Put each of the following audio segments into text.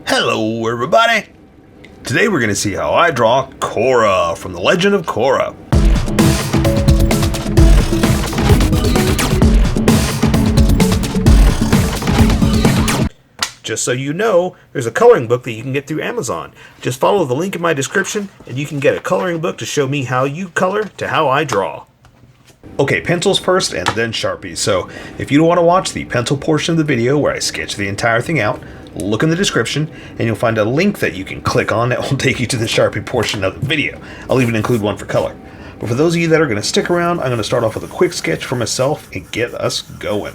Hello everybody! Today we're going to see how I draw Korra from the Legend of Korra. Just so you know, there's a coloring book that you can get through Amazon. Just follow the link in my description and you can get a coloring book to show me how you color to how I draw. Okay, pencils first and then Sharpies. So if you don't want to watch the pencil portion of the video where I sketch the entire thing out, look in the description and you'll find a link that you can click on that will take you to the Sharpie portion of the video. I'll even include one for color. But for those of you that are going to stick around, I'm going to start off with a quick sketch for myself and get us going.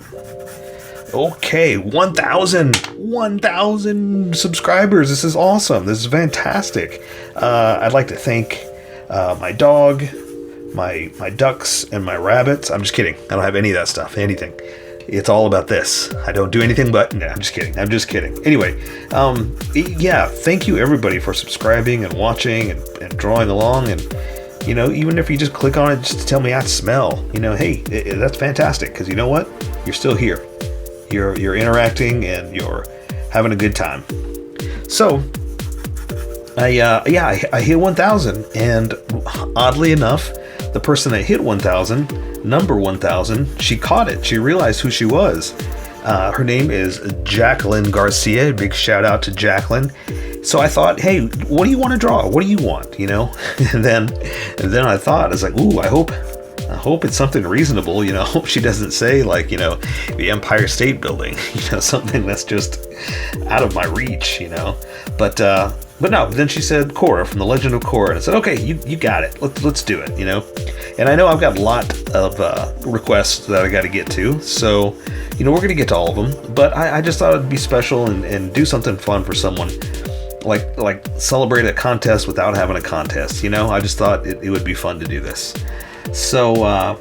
Okay, 1,000 subscribers. This is awesome. This is fantastic. I'd like to thank my dog, my ducks, and my rabbits. I'm just kidding. I don't have any of that stuff. Anything. It's all about this. I don't do anything but... No, I'm just kidding. I'm just kidding. Anyway, yeah, thank you everybody for subscribing and watching and drawing along. And, you know, even if you just click on it just to tell me I smell, you know, hey, that's fantastic. Because you know what? You're still here. You're interacting and you're having a good time. So, I hit 1,000. And oddly enough, the person that hit 1,000, number 1,000, she caught it. She realized who she was. Her name is Jacqueline Garcia. Big shout out to Jacqueline. So I thought, hey, what do you want to draw? What do you want? You know? and then I thought, I was like, ooh, I hope it's something reasonable. You know, I hope she doesn't say like, you know, the Empire State Building. You know, something that's just out of my reach. You know, but no, then she said Korra from the Legend of Korra, and I said, okay, you got it. Let's do it, you know. And I know I've got a lot of requests that I got to get to, so, you know, we're going to get to all of them. But I just thought it'd be special and do something fun for someone, like celebrate a contest without having a contest, you know. I just thought it would be fun to do this. So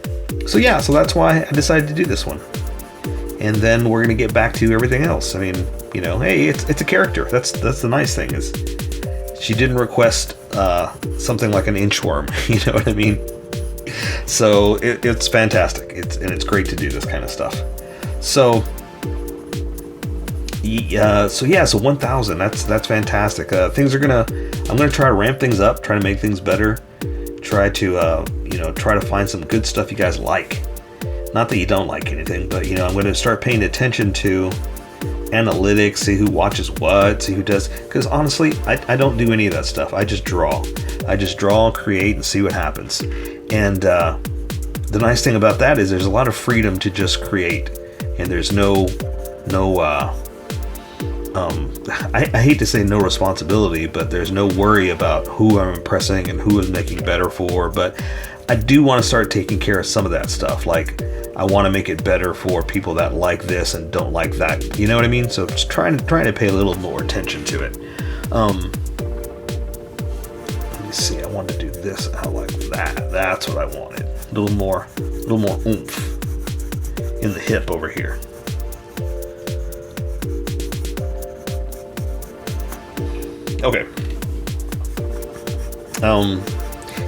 yeah, so that's why I decided to do this one. And then we're going to get back to everything else. I mean, you know, hey, it's a character. That's the nice thing is, she didn't request something like an inchworm, you know what I mean? So it's fantastic. It's great to do this kind of stuff. So 1,000. That's fantastic. I'm gonna try to ramp things up, try to make things better, try to try to find some good stuff you guys like. Not that you don't like anything, but you know, I'm going to start paying attention to analytics, see who watches what, see who does, because honestly I don't do any of that stuff. I just draw, create, and see what happens. And the nice thing about that is there's a lot of freedom to just create, and there's no I hate to say no responsibility, but there's no worry about who I'm impressing and who I'm making better for. But I do want to start taking care of some of that stuff. Like, I want to make it better for people that like this and don't like that. You know what I mean? So just trying to pay a little more attention to it. Let me see. I wanted to do this out like that. That's what I wanted. A little more oomph in the hip over here. Okay.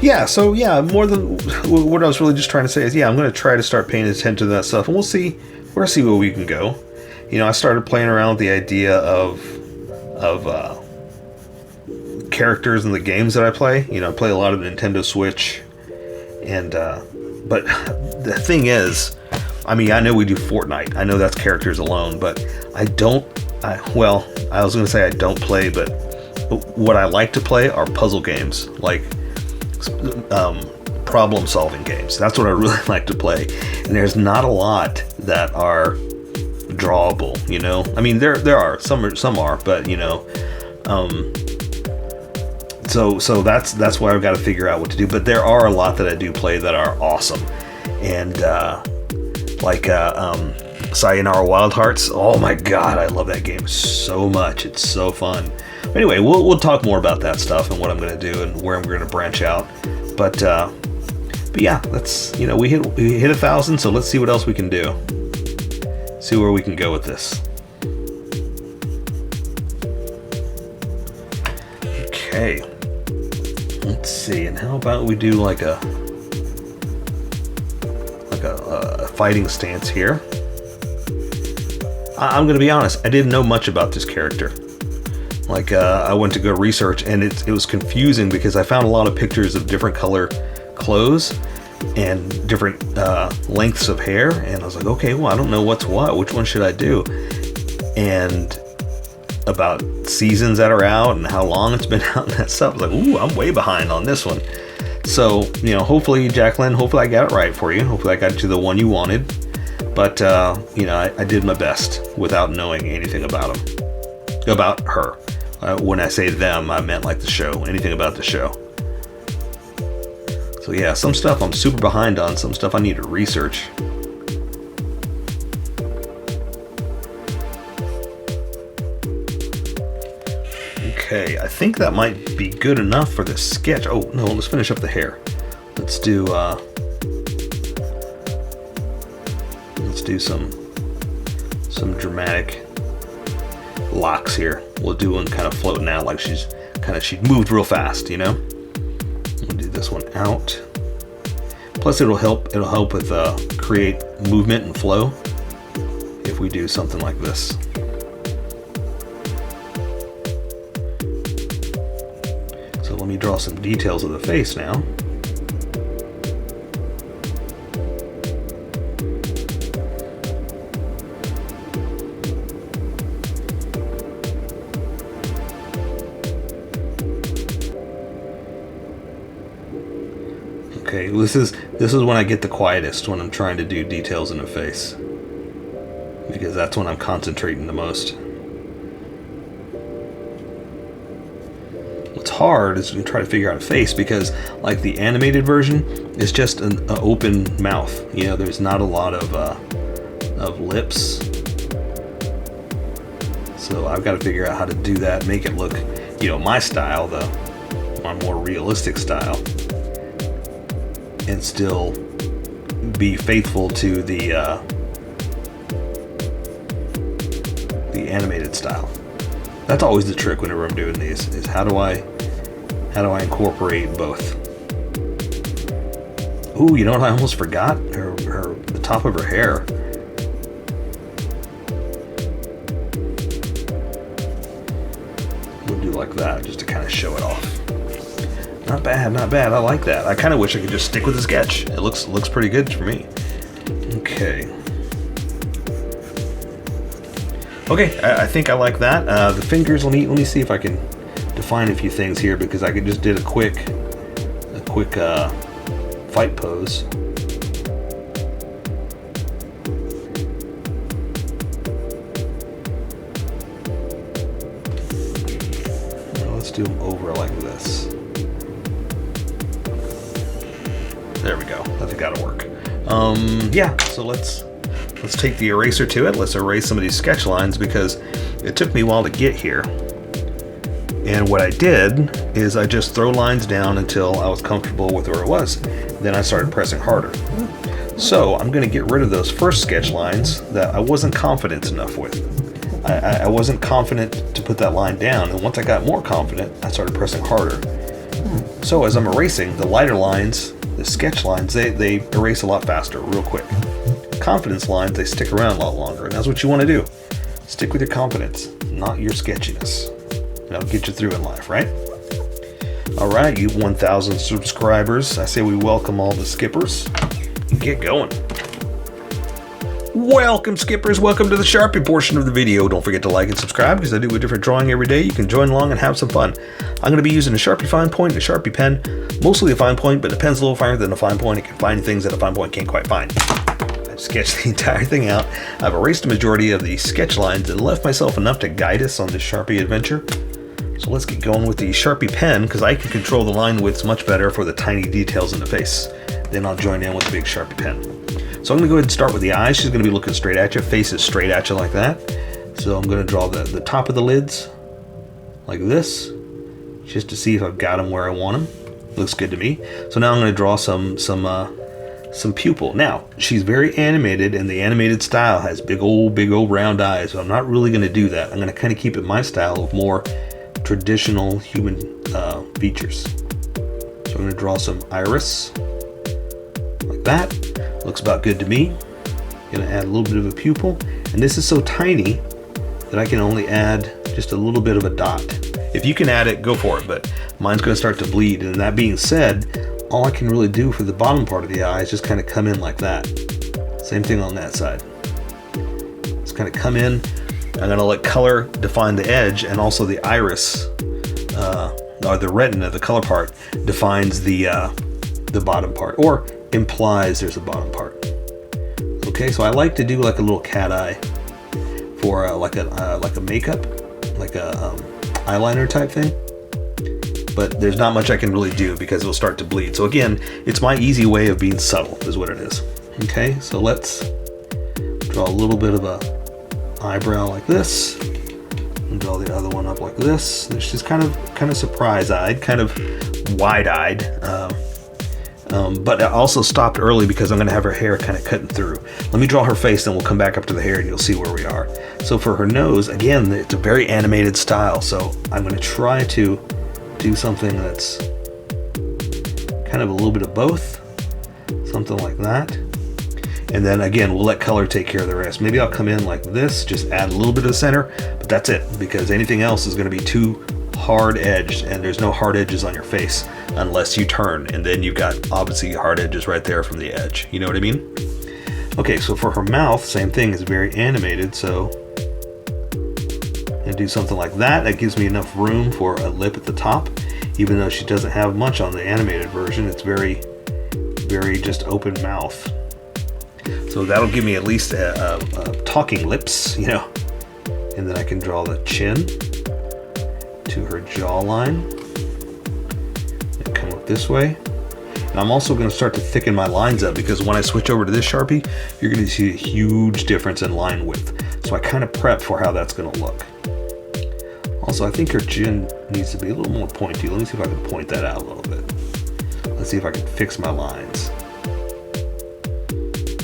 Yeah, so yeah, more than what I was really just trying to say is, yeah, I'm going to try to start paying attention to that stuff, and we'll see where we can go. You know, I started playing around with the idea of characters in the games that I play. You know, I play a lot of Nintendo Switch, and but the thing is, I mean, I know we do Fortnite. I know that's characters alone, but I was going to say I don't play, but what I like to play are puzzle games, like problem solving games. That's what I really like to play, and there's not a lot that are drawable, you know. I mean, there are some are, but you know, so that's why I've got to figure out what to do. But there are a lot that I do play that are awesome, and Sayonara Wild Hearts. Oh my god, I love that game so much. It's so fun. Anyway, we'll talk more about that stuff and what I'm going to do and where I'm going to branch out. But yeah, let's, you know, we hit 1,000, so let's see what else we can do. See where we can go with this. Okay, let's see. And how about we do like a fighting stance here. I'm going to be honest, I didn't know much about this character. Like I went to go research, and it was confusing because I found a lot of pictures of different color clothes and different lengths of hair, and I was like, okay, well, I don't know what's what. Which one should I do? And about seasons that are out and how long it's been out and that stuff. I was like, ooh, I'm way behind on this one. So, you know, hopefully, Jacqueline, hopefully I got it right for you. Hopefully I got you the one you wanted. But, you know, I did my best without knowing anything about her. When I say them, I meant like the show, anything about the show. So yeah, some stuff I'm super behind on, some stuff I need to research. Okay, I think that might be good enough for this sketch. Oh no, let's finish up the hair. Let's do some dramatic locks here. We'll do one kind of floating out like she moved real fast, you know. We'll do this one out. Plus it'll help with create movement and flow if we do something like this. So let me draw some details of the face now. Okay, this is when I get the quietest, when I'm trying to do details in the face, because that's when I'm concentrating the most. What's hard is to try to figure out a face, because like the animated version is just an open mouth. You know, there's not a lot of lips. So I've got to figure out how to do that, make it look, you know, my style, my more realistic style, and still be faithful to the animated style. That's always the trick whenever I'm doing these, is how do I incorporate both. Ooh, you know what I almost forgot? The top of her hair. We'll do like that just to kind of show it off. Not bad, not bad. I like that. I kind of wish I could just stick with the sketch. It looks pretty good for me. Okay. Okay, I think I like that. The fingers, let me see if I can define a few things here, because I just did a quick fight pose. Now let's do them over like this. There we go. I think that'll work. Yeah, so let's take the eraser to it. Let's erase some of these sketch lines, because it took me a while to get here. And what I did is I just throw lines down until I was comfortable with where it was. Then I started pressing harder. So I'm going to get rid of those first sketch lines that I wasn't confident enough with. I wasn't confident to put that line down, and once I got more confident, I started pressing harder. So as I'm erasing, the lighter lines, the sketch lines, they erase a lot faster, real quick. Confidence lines, they stick around a lot longer, and that's what you want to do. Stick with your confidence, not your sketchiness. That'll get you through in life, right? All right, you 1,000 subscribers. I say we welcome all the skippers. Get going. Welcome, skippers. Welcome to the Sharpie portion of the video. Don't forget to like and subscribe, because I do a different drawing every day. You can join along and have some fun. I'm going to be using a Sharpie fine point and a Sharpie pen. Mostly a fine point, but the pen's a little finer than a fine point. It can find things that a fine point can't quite find. I've sketched the entire thing out. I've erased a majority of the sketch lines and left myself enough to guide us on this Sharpie adventure. So let's get going with the Sharpie pen, because I can control the line widths much better for the tiny details in the face. Then I'll join in with the big Sharpie pen. So I'm going to go ahead and start with the eyes. She's going to be looking straight at you. Face is straight at you like that. So I'm going to draw the top of the lids like this, just to see if I've got them where I want them. Looks good to me. So now I'm going to draw some pupil. Now, she's very animated, and the animated style has big old round eyes. So I'm not really going to do that. I'm going to kind of keep it my style of more traditional human features. So I'm going to draw some iris like that. Looks about good to me. Going to add a little bit of a pupil, and this is so tiny that I can only add just a little bit of a dot. If you can add it, go for it, but mine's going to start to bleed. And that being said, all I can really do for the bottom part of the eye is just kind of come in like that. Same thing on that side. Just kind of come in. I'm going to let color define the edge, and also the iris, or the retina, the color part, defines the bottom part, or implies there's a bottom part. Okay, so I like to do like a little cat eye for like a makeup, like a eyeliner type thing. But there's not much I can really do because it'll start to bleed. So again, it's my easy way of being subtle, is what it is. Okay, so let's draw a little bit of a eyebrow like this, and draw the other one up like this. It's just kind of surprise-eyed, kind of wide-eyed, but I also stopped early because I'm going to have her hair kind of cutting through. Let me draw her face, then we'll come back up to the hair and you'll see where we are. So for her nose, again, it's a very animated style, so I'm going to try to do something that's kind of a little bit of both, something like that. And then again, we'll let color take care of the rest. Maybe I'll come in like this, just add a little bit of the center, but that's it, because anything else is going to be too hard edged, and there's no hard edges on your face unless you turn, and then you've got obviously hard edges right there from the edge. You know what I mean? Okay, so for her mouth, same thing, is very animated, so and do something like that. That gives me enough room for a lip at the top, even though she doesn't have much on the animated version. It's very, very just open mouth. So that'll give me at least a talking lips, you know. And then I can draw the chin to her jawline and come up this way. And I'm also going to start to thicken my lines up, because when I switch over to this Sharpie, you're going to see a huge difference in line width. So I kind of prep for how that's going to look. Also, I think her chin needs to be a little more pointy. Let me see if I can point that out a little bit. Let's see if I can fix my lines.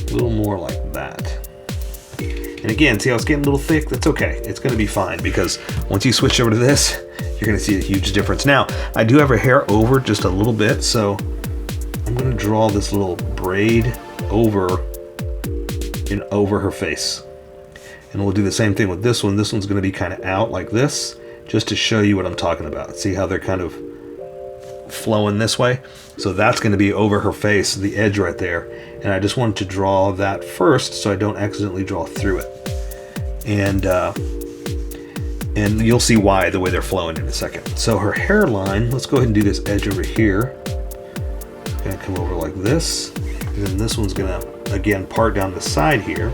A little more like that. And again, see how it's getting a little thick? That's okay. It's going to be fine, because once you switch over to this, you're going to see a huge difference. Now, I do have her hair over just a little bit, so I'm going to draw this little braid over her face. And we'll do the same thing with this one. This one's going to be kind of out like this, just to show you what I'm talking about. See how they're kind of flowing this way? So that's going to be over her face, the edge right there. And I just wanted to draw that first so I don't accidentally draw through it. And you'll see why, the way they're flowing in a second. So her hairline, let's go ahead and do this edge over here. It's going to come over like this. And then this one's going to, again, part down the side here.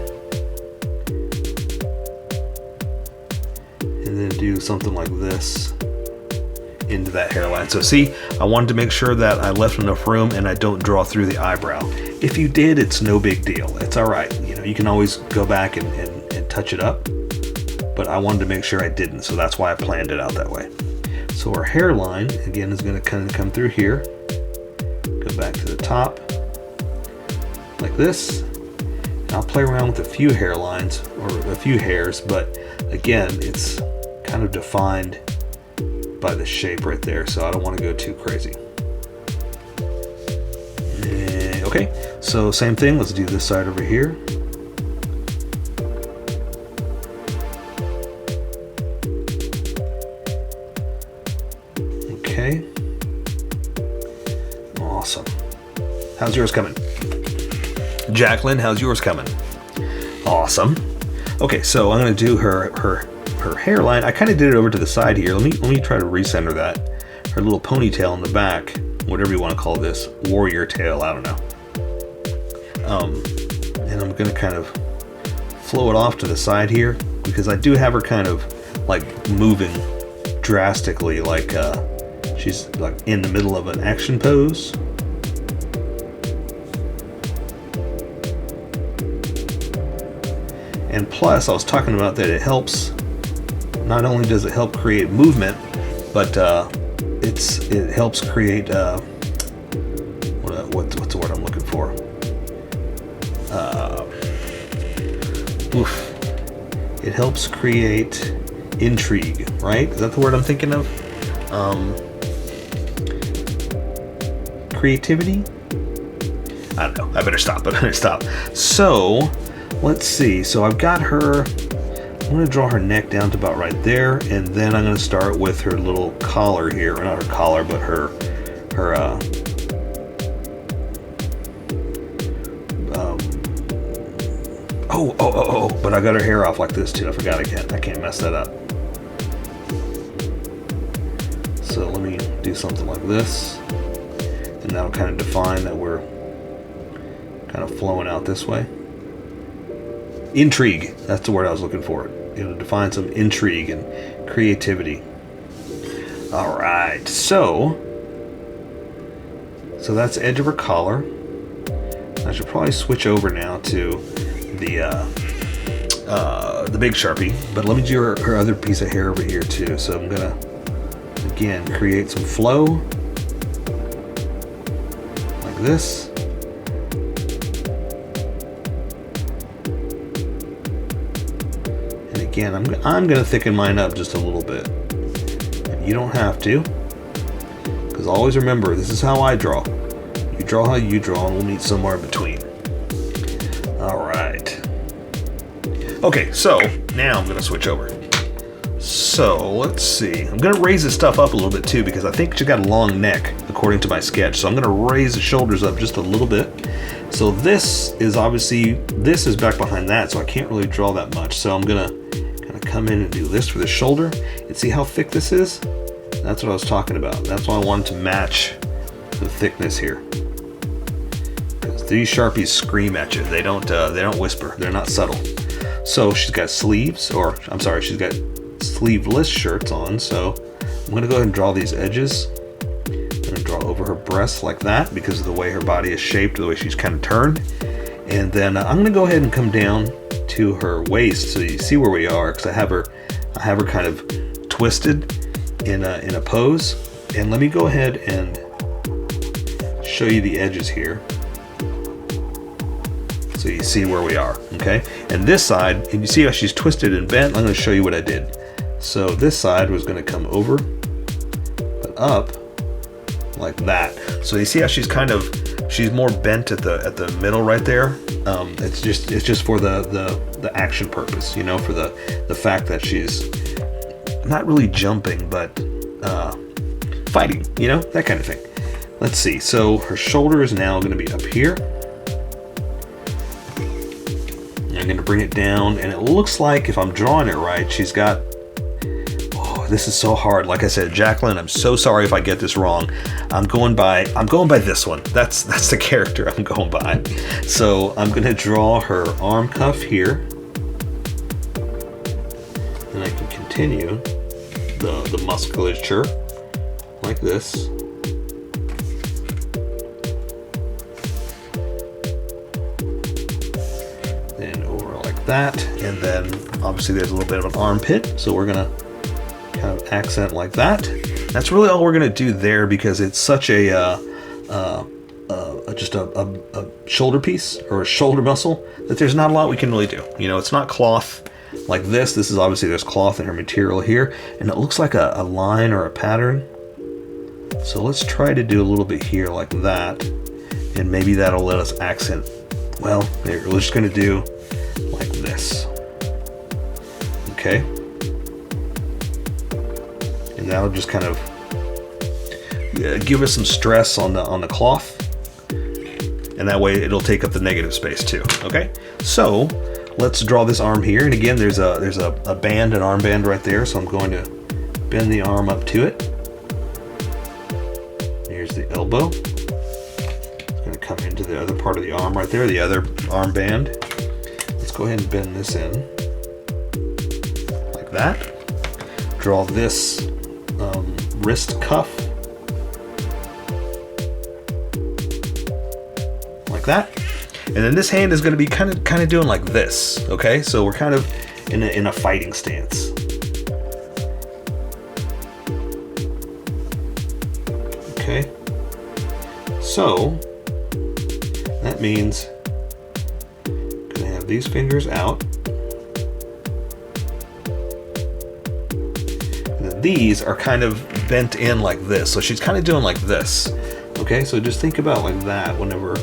And then do something like this into that hairline. So see, I wanted to make sure that I left enough room and I don't draw through the eyebrow. If you did, it's no big deal. It's all right. You know, you can always go back and touch it up. But I wanted to make sure I didn't, so that's why I planned it out that way. So our hairline, again, is going to kind of come through here. Go back to the top, like this. And I'll play around with a few hairlines, or a few hairs, but again, it's kind of defined by the shape right there, so I don't want to go too crazy. Okay, so same thing, let's do this side over here. Okay, awesome. How's yours coming? Jacqueline, how's yours coming? Awesome. Okay, so I'm going to do her hairline. I kind of did it over to the side here. Let me try to recenter that. Her little ponytail in the back, whatever you want to call this, warrior tail, I don't know. And I'm going to kind of flow it off to the side here, because I do have her kind of like moving drastically, like she's like in the middle of an action pose. And plus, I was talking about that it helps, not only does it help create movement, but it helps create, what's the word I'm looking for? It helps create intrigue, right? Is that the word I'm thinking of? Creativity? I don't know. I better stop. So, let's see. So I've got her. I'm going to draw her neck down to about right there, and then I'm going to start with her little collar here, or not her collar, but her but I got her hair off like this too. I forgot I can't mess that up. So let me do something like this, and that'll kind of define that we're kind of flowing out this way. Intrigue, that's the word I was looking for. It'll define some intrigue and creativity. All right, so that's the edge of her collar. I should probably switch over now to the big Sharpie, but let me do her other piece of hair over here too. So I'm gonna again create some flow like this. And again, I'm gonna thicken mine up just a little bit. And you don't have to, because always remember, this is how I draw. You draw how you draw, and we'll meet somewhere in between. All right. Okay, so now I'm gonna switch over. So let's see. I'm gonna raise this stuff up a little bit too, because I think she got a long neck according to my sketch. So I'm gonna raise the shoulders up just a little bit. So this is back behind that, so I can't really draw that much. So I'm gonna kind of come in and do this for the shoulder. And see how thick this is? That's what I was talking about. That's why I wanted to match the thickness here. Because these Sharpies scream at you. They don't whisper. They're not subtle. So she's got sleeves, or I'm sorry, she's got sleeveless shirts on. So I'm gonna go ahead and draw these edges. I'm gonna draw over her breasts like that because of the way her body is shaped, the way she's kind of turned. And then I'm gonna go ahead and come down to her waist so you see where we are, because I have her kind of twisted in a pose. And let me go ahead and show you the edges here, so you see where we are, okay? And this side, and you see how she's twisted and bent. I'm gonna show you what I did. So this side was gonna come over, but up like that. So you see how she's more bent at the middle right there. It's just for the action purpose, you know, for the fact that she's not really jumping, but fighting, you know, that kind of thing. Let's see. So her shoulder is now gonna be up here. I'm going to bring it down, and it looks like, if I'm drawing it right, she's got, oh, this is so hard. Like I said, Jacqueline, I'm so sorry if I get this wrong. I'm going by this one. That's the character I'm going by. So I'm going to draw her arm cuff here, and I can continue the musculature like this. That, and then obviously there's a little bit of an armpit, so we're gonna kind of accent like that. That's really all we're gonna do there, because it's such a shoulder piece or a shoulder muscle that there's not a lot we can really do. You know, it's not cloth like this. This is obviously, there's cloth in her material here, and it looks like a line or a pattern. So let's try to do a little bit here like that, and maybe that'll let us accent. Well, we're just gonna do like this, okay? And that'll just kind of give us some stress on the cloth, and that way it'll take up the negative space too. Okay, so let's draw this arm here, and again, there's a band, an armband right there. So I'm going to bend the arm up to it. Here's the elbow. It's going to come into the other part of the arm right there, the other armband. Go ahead and bend this in like that. Draw this wrist cuff like that, and then this hand is going to be kind of doing like this. Okay, so we're kind of in a fighting stance. Okay, so that means these fingers out, and then these are kind of bent in like this, so she's kind of doing like this. Okay, so just think about like that whenever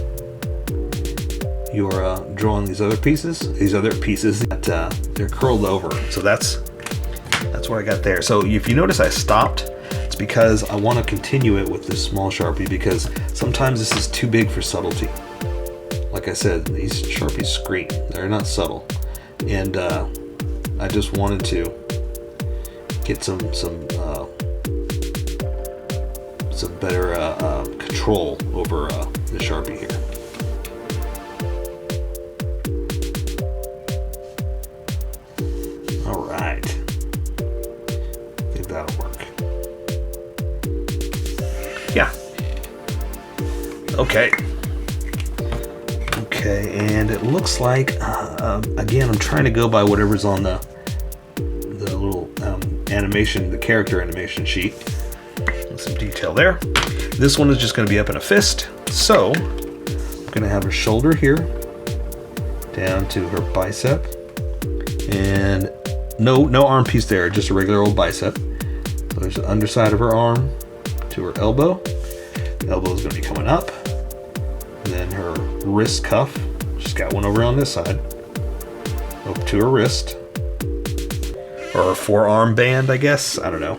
you're drawing these other pieces that they're curled over. So that's what I got there. So if you notice I stopped, it's because I want to continue it with this small Sharpie, because sometimes this is too big for subtlety. Like I said, these Sharpies scream. They're not subtle. And I just wanted to get some better control over the Sharpie here. All right, I think that'll work. Yeah. Okay. Okay, and it looks like again, I'm trying to go by whatever's on the little animation, the character animation sheet. Some detail there. This one is just going to be up in a fist. So I'm going to have her shoulder here down to her bicep, and no arm piece there, just a regular old bicep. So there's the underside of her arm to her elbow. The elbow is going to be coming up. And then her wrist cuff. She's got one over on this side. Up to her wrist, or her forearm band, I guess. I don't know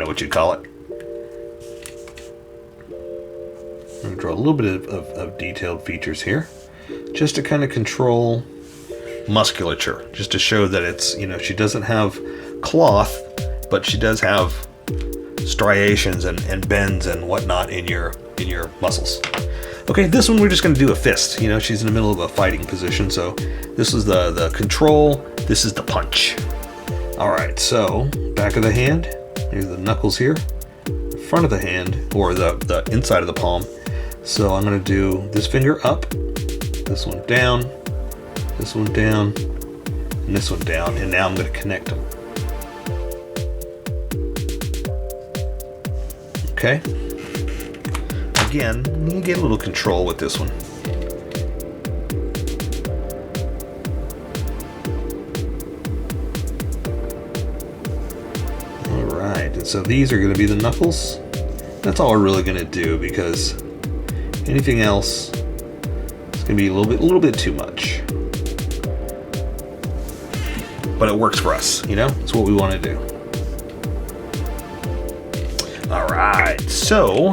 what you'd call it. I'm going to draw a little bit of detailed features here, just to kind of control musculature, just to show that it's, you know, she doesn't have cloth, but she does have striations and bends and whatnot in your muscles. Okay, this one we're just going to do a fist. You know, she's in the middle of a fighting position, so this is the control, this is the punch. All right, so back of the hand, here's the knuckles here, front of the hand, or the inside of the palm. So I'm going to do this finger up, this one down, and this one down, and now I'm going to connect them. Okay. Again, you get a little control with this one. All right, and so these are going to be the knuckles. That's all we're really going to do, because anything else is going to be a little bit too much. But it works for us, you know? It's what we want to do. All right, so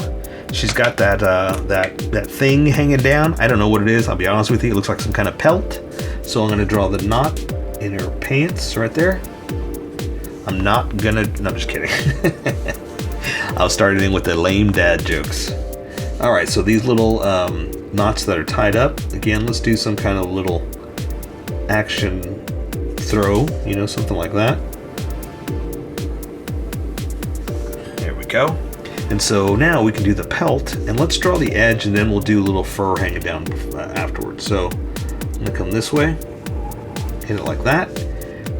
she's got that thing hanging down. I don't know what it is. I'll be honest with you. It looks like some kind of pelt. So I'm going to draw the knot in her pants right there. No, I'm just kidding. I'll start it in with the lame dad jokes. All right, so these little knots that are tied up, again, let's do some kind of little action throw, you know, something like that. There we go. And so now we can do the pelt, and let's draw the edge, and then we'll do a little fur hanging down afterwards. So I'm gonna come this way, hit it like that.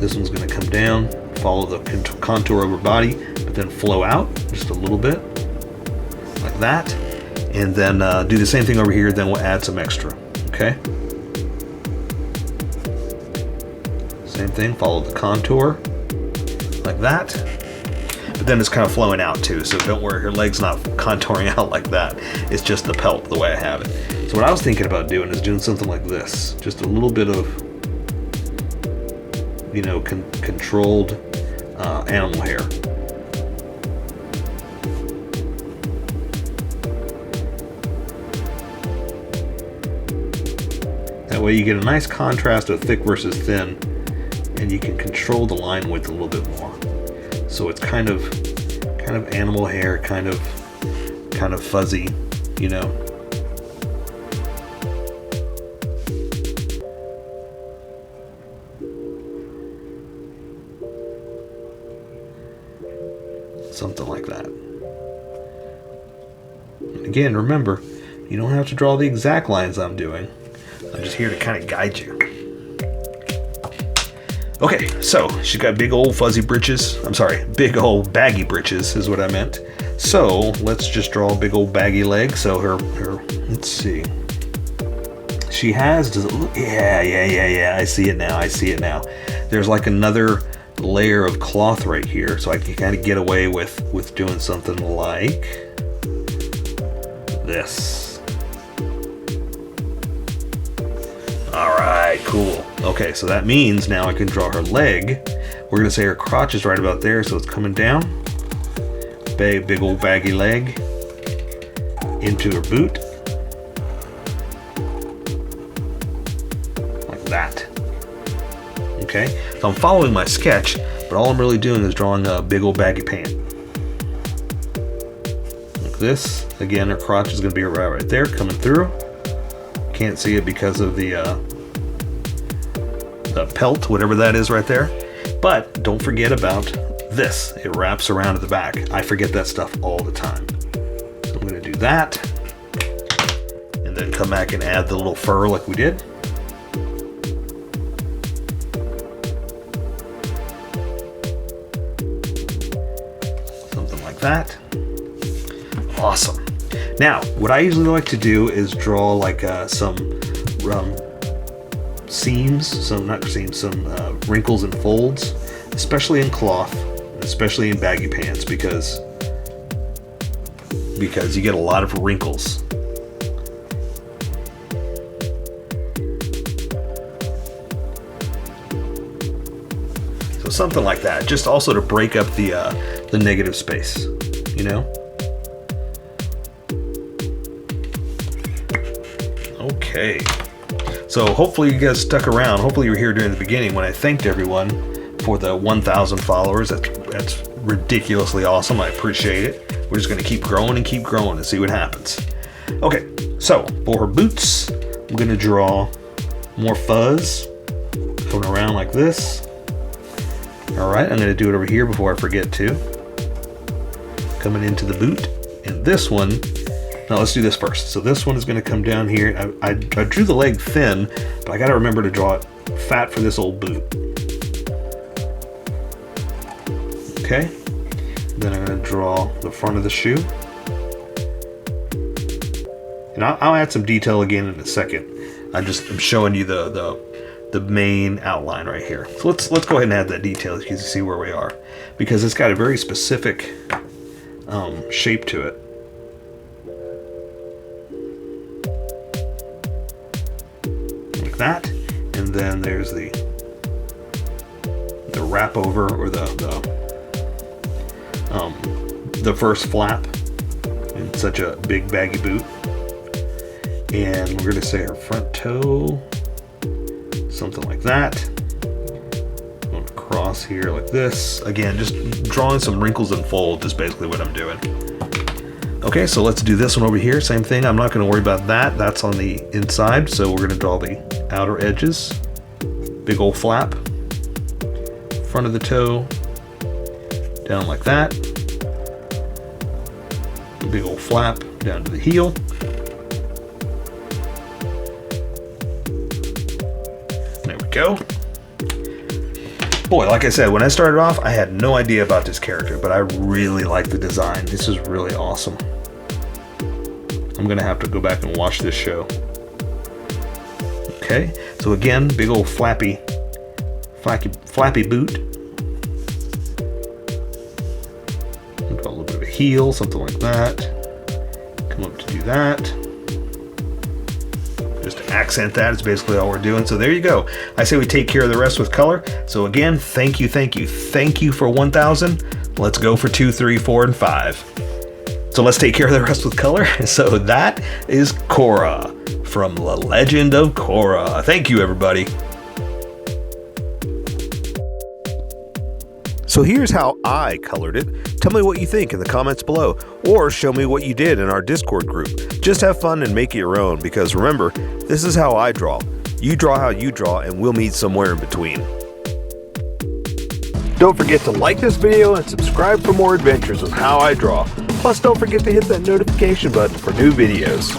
This one's gonna come down, follow the contour of her body, but then flow out just a little bit, like that. And then do the same thing over here, then we'll add some extra, okay? Same thing, follow the contour, like that. But then it's kind of flowing out too, so don't worry, her leg's not contouring out like that. It's just the pelt, the way I have it. So what I was thinking about doing is doing something like this. Just a little bit of, you know, controlled animal hair. That way you get a nice contrast of thick versus thin, and you can control the line width a little bit more. So it's kind of animal hair, kind of fuzzy, you know. Something like that. And again, remember, you don't have to draw the exact lines I'm doing. I'm just here to kind of guide you. Okay, so she's got big old fuzzy britches. I'm sorry, big old baggy britches is what I meant. So let's just draw a big old baggy leg. So her let's see. She has, does it look? Yeah. I see it now. There's like another layer of cloth right here. So I can kind of get away with doing something like this. All right, cool. Okay, so that means now I can draw her leg. We're gonna say her crotch is right about there, so it's coming down. Big old baggy leg into her boot. Like that. Okay, so I'm following my sketch, but all I'm really doing is drawing a big old baggy pant. Like this. Again, her crotch is gonna be right there, coming through. Can't see it because of the pelt, whatever that is right there. But don't forget about this. It wraps around at the back. I forget that stuff all the time. So I'm going to do that. And then come back and add the little fur like we did. Something like that. Awesome. Now, what I usually like to do is draw like some seams, some wrinkles and folds, especially in cloth, especially in baggy pants, because you get a lot of wrinkles. So something like that, just also to break up the negative space, you know. Okay, so hopefully you guys stuck around. Hopefully you were here during the beginning when I thanked everyone for the 1,000 followers. That's ridiculously awesome. I appreciate it. We're just going to keep growing and see what happens. Okay, so for her boots, I'm going to draw more fuzz coming around like this. All right, I'm going to do it over here before I forget to. Coming into the boot, and this one. Now let's do this first. So this one is going to come down here. I drew the leg thin, but I got to remember to draw it fat for this old boot. Okay. Then I'm going to draw the front of the shoe. And I'll add some detail again in a second. I'm showing you the main outline right here. So let's go ahead and add that detail so you can see where we are, because it's got a very specific shape to it. That, and then there's the wrap over, or the first flap in such a big baggy boot. And we're gonna say her front toe, something like that. Going across here like this. Again, just drawing some wrinkles and folds is basically what I'm doing. Okay, so let's do this one over here. Same thing. I'm not going to worry about that. That's on the inside. So we're going to draw the outer edges. Big old flap. Front of the toe. Down like that. Big old flap down to the heel. There we go. Boy, like I said, when I started off, I had no idea about this character, but I really like the design. This is really awesome. I'm gonna have to go back and watch this show. Okay, so again, big old flappy boot. Got a little bit of a heel, something like that. Come up to do that. Just to accent that is basically all we're doing. So there you go. I say we take care of the rest with color. So again, thank you for 1,000. Let's go for 2, 3, 4, and 5. So let's take care of the rest with color. So that is Korra from The Legend of Korra. Thank you, everybody. So here's how I colored it. Tell me what you think in the comments below, or show me what you did in our Discord group. Just have fun and make it your own, because remember, this is how I draw. You draw how you draw, and we'll meet somewhere in between. Don't forget to like this video and subscribe for more adventures with How I Draw. Plus, don't forget to hit that notification button for new videos.